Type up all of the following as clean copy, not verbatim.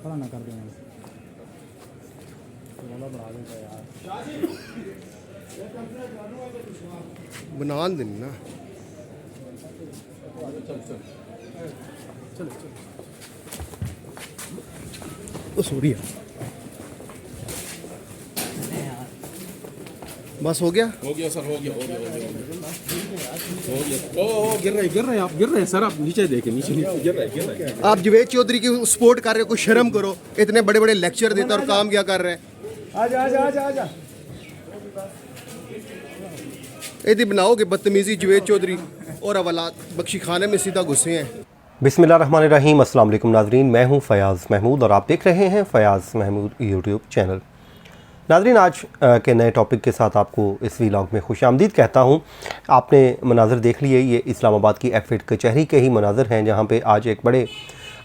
खड़ा ना कर देंगे बढ़ा देता यार बना देनी ना। चलो सॉरी बस हो गया सर हो गया ओ गिर रहे आप गिर रहे हैं सर, आप नीचे देखें, नीचे गिर रहे हैं। आप जावेद चौधरी की सपोर्ट कर रहे हो, कुछ शर्म करो। इतने बड़े बड़े लेक्चर देते और काम क्या कर रहे हैं। आजा यदि बनाओगे बदतमीजी जावेद चौधरी और अवलाद बख्शी खाने में सीधा घुसे हैं। बिस्मिल्लाहिर्रहमानिर्रहीम। अस्सलाम वालेकुम नाज़रीन, मैं हूं फ़याज़ महमूद और आप देख रहे हैं फ़याज़ महमूद यूट्यूब चैनल। नाज़रीन, आज के नए टॉपिक के साथ आपको इस व्लॉग में खुशामदीद कहता हूं। आपने मनाज़र देख लिए, ये इस्लामाबाद की एफिड कचहरी के ही मनाज़र हैं जहां पे आज एक बड़े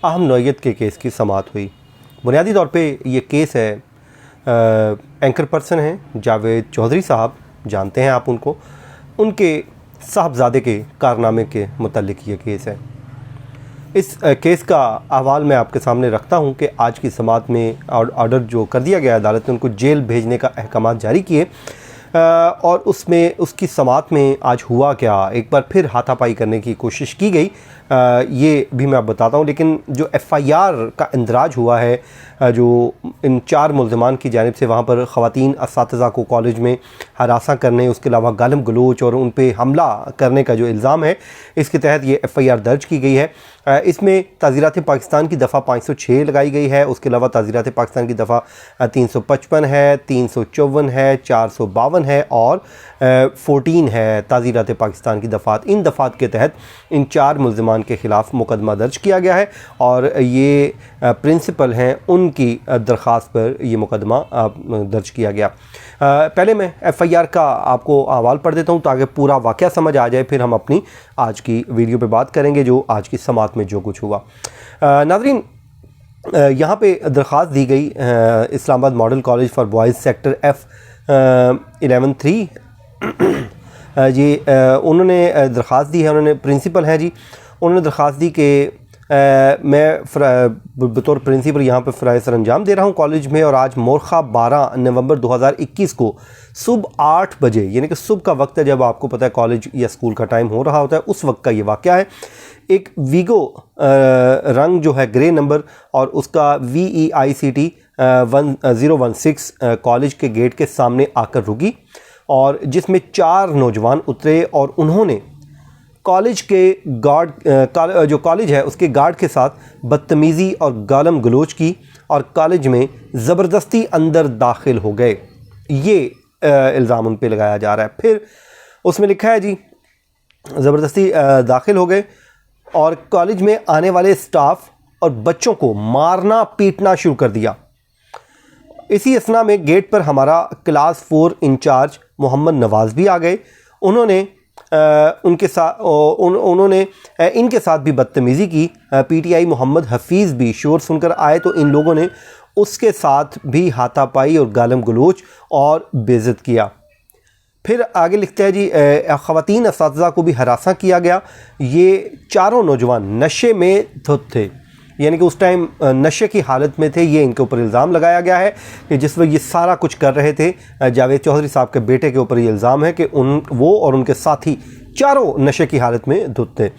अहम नौइयत के केस की समाअत हुई। बुनियादी तौर पे ये केस है, एंकर पर्सन हैं जावेद चौधरी साहब, जानते हैं आप उनको, उनके साहबजादे के कारनामे के मुतल्लिक़ ये केस है। इस केस का अहवाल मैं आपके सामने रखता हूं कि आज की समाअत में ऑर्डर जो कर दिया गया अदालत ने, उनको जेल भेजने का अहकाम जारी किए और उसमें उसकी समाअत में आज हुआ क्या, एक बार फिर हाथापाई करने की कोशिश की गई, ये भी मैं आप बताता हूं। लेकिन जो FIR का इंदराज हुआ है, जो इन 4 मुल्ज़मान की जानिब से वहाँ पर ख़वातीन असातिज़ा को कॉलेज में हरासा करने, उसके अलावा गालम गलोच और उन पे हमला करने का जो इल्ज़ाम है, इसके तहत ये FIR दर्ज की गई है। इसमें ताज़ीरात पाकिस्तान की दफ़ा 506 लगाई गई है, उसके अलावा ताज़ीरात पाकिस्तान की दफ़ा 355 है, 354 है, 452 है और 14 है ताज़ीरात पाकिस्तान की दफ़ात। इन दफ़ात के तहत इन 4 मुल्ज़मान के ख़िलाफ़ मुकदमा दर्ज किया गया है और ये प्रिंसिपल हैं, उनकी दरख्वास्त पर ये मुकदमा दर्ज किया गया। पहले मैं FIR का आपको अहवाल पढ़ देता हूँ ताकि पूरा वाक़या समझ आ जाए, फिर हम अपनी आज की वीडियो पे बात करेंगे जो आज की समाअत में जो कुछ हुआ। नाज़रीन, यहाँ पे दरख्वास्त दी गई Islamabad model college for boys sector F11-3 जी, उन्होंने दरख्वास्त दी है। उन्होंने प्रिंसिपल हैं जी, उन्होंने दरख्वास्त दी कि मैं बतौर प्रिंसिपल यहाँ पर फ़राइज़ सर अंजाम दे रहा हूँ कॉलेज में, और आज मोरखा 12 नवंबर 2021 को सुबह 8 बजे, यानी कि सुबह का वक्त है जब आपको पता है कॉलेज या स्कूल का टाइम हो रहा होता है, उस वक्त का ये वाक़या है। एक वीगो रंग जो है ग्रे नंबर और उसका VEICT 1016 कॉलेज के गेट के सामने आकर रुकी और जिसमें 4 नौजवान उतरे और उन्होंने कॉलेज के गार्ड, जो कॉलेज है उसके गार्ड के साथ बदतमीज़ी और गालम गलोच की और कॉलेज में ज़बरदस्ती अंदर दाखिल हो गए। ये इल्ज़ाम उन पे लगाया जा रहा है। फिर उसमें लिखा है जी, ज़बरदस्ती दाखिल हो गए और कॉलेज में आने वाले स्टाफ और बच्चों को मारना पीटना शुरू कर दिया। इसी असना में गेट पर हमारा क्लास 4 इंचार्ज मोहम्मद नवाज़ भी आ गए। उन्होंने इनके साथ भी बदतमीज़ी की। PTI मोहम्मद हफीज़ भी शोर सुनकर आए तो इन लोगों ने उसके साथ भी हाथापाई और गालम गलोच और बेइज्जत किया। फिर आगे लिखते हैं जी, ख़वातीन असातिज़ा को भी हरासा किया गया। ये चारों नौजवान नशे में धुत थे, यानी कि उस टाइम नशे की हालत में थे। ये इनके ऊपर इल्ज़ाम लगाया गया है कि जिस वक्त ये सारा कुछ कर रहे थे, जावेद चौधरी साहब के बेटे के ऊपर ये इल्ज़ाम है कि वो और उनके साथी चारों नशे की हालत में धुत थे,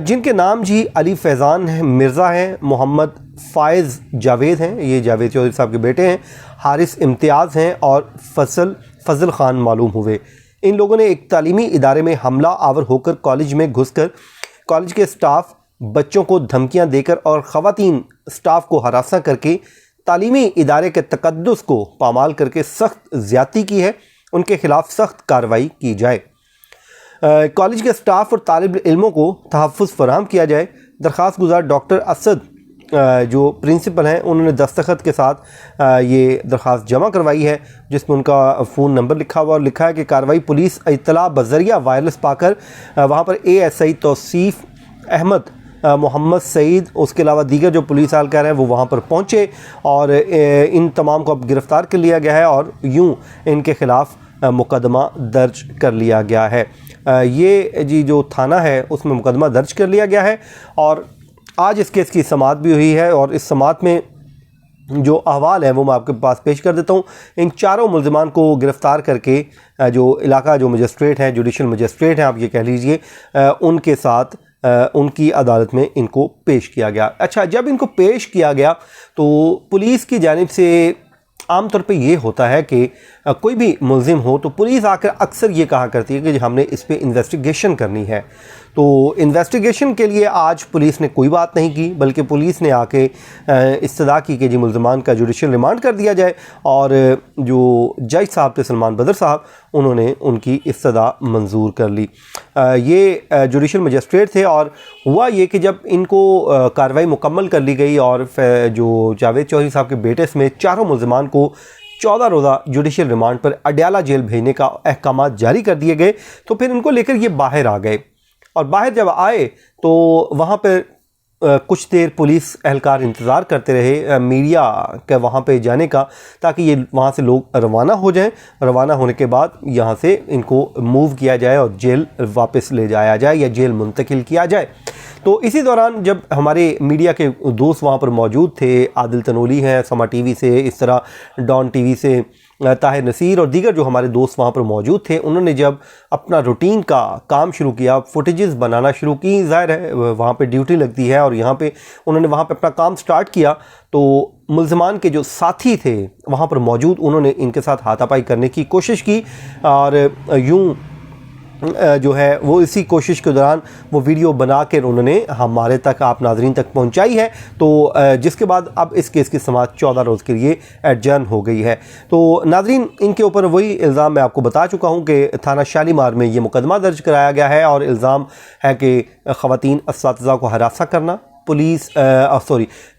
जिनके नाम जी अली फैज़ान मिर्ज़ा हैं, मोहम्मद फ़ायज़ जावेद हैं, ये जावेद चौधरी साहब के बेटे हैं, हारिस इम्तियाज़ हैं और फजल ख़ान मालूम हुए। इन लोगों ने एक तालीमी इदारे में हमला आवर होकर कॉलेज में घुसकर कॉलेज के स्टाफ, बच्चों को धमकियां देकर और ख़वातीन स्टाफ को हरासा करके तालीमी इदारे के तकद्दुस को पामाल करके सख्त ज़्यादती की है। उनके ख़िलाफ़ सख्त कार्रवाई की जाए। कॉलेज के स्टाफ और तालिब इल्मों को तहफ़्फ़ुज़ फ़राहम किया जाए। दरख्वास्त गुज़ार डॉक्टर असद जो प्रिंसिपल हैं, उन्होंने दस्तखत के साथ ये दरख्वास्त जमा करवाई है, जिसमें उनका फ़ोन नंबर लिखा हुआ और लिखा है कि कार्रवाई पुलिस इत्तला बज़रिया वायरलेस पाकर वहाँ पर ASI तौसीफ़ अहमद, मोहम्मद सईद, उसके अलावा दीगर जो पुलिस एहलकार हैं वो वहाँ पर पहुँचे और इन तमाम को अब गिरफ़्तार कर लिया गया है और यूँ इनके ख़िलाफ़ मुकदमा दर्ज कर लिया गया है। ये जी जो थाना है उसमें मुकदमा दर्ज कर लिया गया है और आज इस केस की समाअत भी हुई है और इस समाअत में जो अहवाल है वो मैं आपके पास पेश कर देता हूँ। इन चारों मुल्ज़िमान को गिरफ़्तार करके जो इलाका जो मजिस्ट्रेट हैं, जुडिशल मजिस्ट्रेट हैं आप ये कह लीजिए, उनके साथ उनकी अदालत में इनको पेश किया गया। अच्छा, जब इनको पेश किया गया तो पुलिस की जानिब से आमतौर पे ये होता है कि कोई भी मुल्ज़िम हो तो पुलिस आकर अक्सर ये कहा करती है कि हमने इस पे इन्वेस्टिगेशन करनी है। तो इन्वेस्टिगेशन के लिए आज पुलिस ने कोई बात नहीं की, बल्कि पुलिस ने आके इस्तदा की कि जी मुल्ज़िमान का जुडिशल रिमांड कर दिया जाए, और जो जज साहब थे सलमान बदर साहब, उन्होंने उनकी इस्तदा मंजूर कर ली। ये जुडिशल मजिस्ट्रेट थे, और हुआ ये कि जब इनको कार्रवाई मुकम्मल कर ली गई और जो जावेद चौधरी साहब के बेटे समेत चारों मुल्ज़िमान को 14 रोज़ा जुडिशल रिमांड पर अडयाला जेल भेजने का अहकाम जारी कर दिए गए, तो फिर इनको लेकर ये बाहर आ गए। और बाहर जब आए तो वहाँ पर कुछ देर पुलिस एहलकार इंतज़ार करते रहे मीडिया के वहाँ पे जाने का, ताकि ये वहाँ से लोग रवाना हो जाएं। रवाना होने के बाद यहाँ से इनको मूव किया जाए और जेल वापस ले जाया जाए या जेल मुंतकिल किया जाए। तो इसी दौरान जब हमारे मीडिया के दोस्त वहाँ पर मौजूद थे, आदिल तनोली हैं समा टीवी से, इस तरह डॉन टीवी से ताहिर नसीर और दीगर जो हमारे दोस्त वहाँ पर मौजूद थे, उन्होंने जब अपना रूटीन का काम शुरू किया, फुटेजेस बनाना शुरू की, ज़ाहिर है वहाँ पे ड्यूटी लगती है, और यहाँ पे उन्होंने वहाँ पे अपना काम स्टार्ट किया, तो मुल्ज़िमान के जो साथी थे वहाँ पर मौजूद, उन्होंने इनके साथ हाथापाई करने की कोशिश की, और यूँ जो है वो इसी कोशिश के दौरान वो वीडियो बना कर उन्होंने हमारे तक, आप नाज़रीन तक पहुंचाई है। तो जिसके बाद अब इस केस की समाअत 14 रोज़ के लिए एडजर्न हो गई है। तो नाज़रीन, इनके ऊपर वही इल्ज़ाम मैं आपको बता चुका हूं कि थाना शालीमार में ये मुकदमा दर्ज कराया गया है, और इल्ज़ाम है कि ख़वातीन असातिज़ा को हरासा करना, पुलिस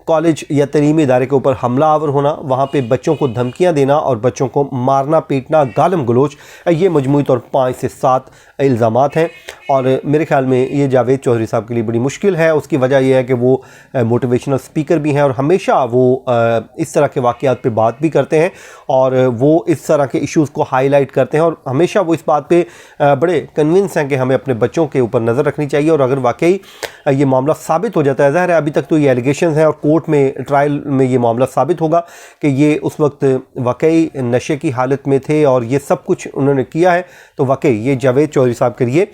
कॉलेज या तलीमी इदारे के ऊपर हमला आवर होना, वहाँ पे बच्चों को धमकियाँ देना और बच्चों को मारना पीटना, गालम गलोच, ये मजमूई तौर 5 से 7 इल्ज़ामात हैं। और मेरे ख्याल में ये जावेद चौधरी साहब के लिए बड़ी मुश्किल है। उसकी वजह यह है कि वो मोटिवेशनल स्पीकर भी हैं, और हमेशा वो इस तरह के वाक़यात पे बात भी करते हैं, और वो इस तरह के इश्यूज़ को हाईलाइट करते हैं, और हमेशा वो इस बात पे बड़े कन्विंस हैं कि हमें अपने बच्चों के ऊपर नज़र रखनी चाहिए। और अगर वाकई ये मामला साबित हो जाता है, ज़ाहिर है अभी तक तो ये एलिगेशंस हैं, और कोर्ट में ट्रायल में ये मामला साबित होगा कि ये उस वक्त वाकई नशे की हालत में थे और ये सब कुछ उन्होंने किया है, तो वाकई ये जावेद चौधरी साहब के लिए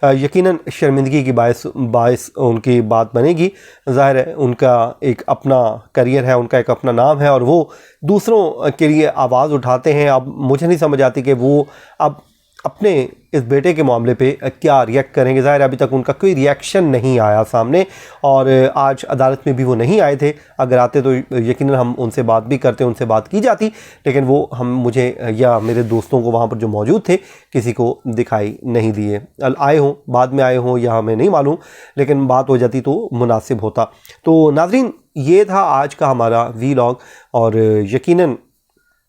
यकीनन शर्मिंदगी की बायस उनकी बात बनेगी। ज़ाहिर है उनका एक अपना करियर है, उनका एक अपना नाम है, और वो दूसरों के लिए आवाज़ उठाते हैं। अब मुझे नहीं समझ आती कि वो अब अपने इस बेटे के मामले पे क्या रिएक्ट करेंगे। ज़ाहिर अभी तक उनका कोई रिएक्शन नहीं आया सामने, और आज अदालत में भी वो नहीं आए थे। अगर आते तो यकीनन हम उनसे बात भी करते, उनसे बात की जाती, लेकिन वो मुझे या मेरे दोस्तों को वहाँ पर जो मौजूद थे किसी को दिखाई नहीं दिए। आए हों, बाद में आए हों, या हमें नहीं मालूम, लेकिन बात हो जाती तो मुनासिब होता। तो नाज़रीन, ये था आज का हमारा वीलॉग, और यकीनन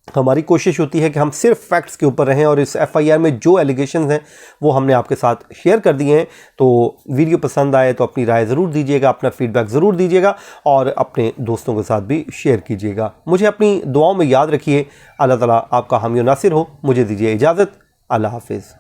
हमारी कोशिश होती है कि हम सिर्फ फैक्ट्स के ऊपर रहें, और इस एफआईआर में जो एलिगेशंस हैं वो हमने आपके साथ शेयर कर दिए हैं। तो वीडियो पसंद आए तो अपनी राय ज़रूर दीजिएगा, अपना फीडबैक ज़रूर दीजिएगा, और अपने दोस्तों के साथ भी शेयर कीजिएगा। मुझे अपनी दुआओं में याद रखिए। अल्लाह ताला आपका हामी नासिर हो। मुझे दीजिए इजाज़त। अल्लाह हाफिज़।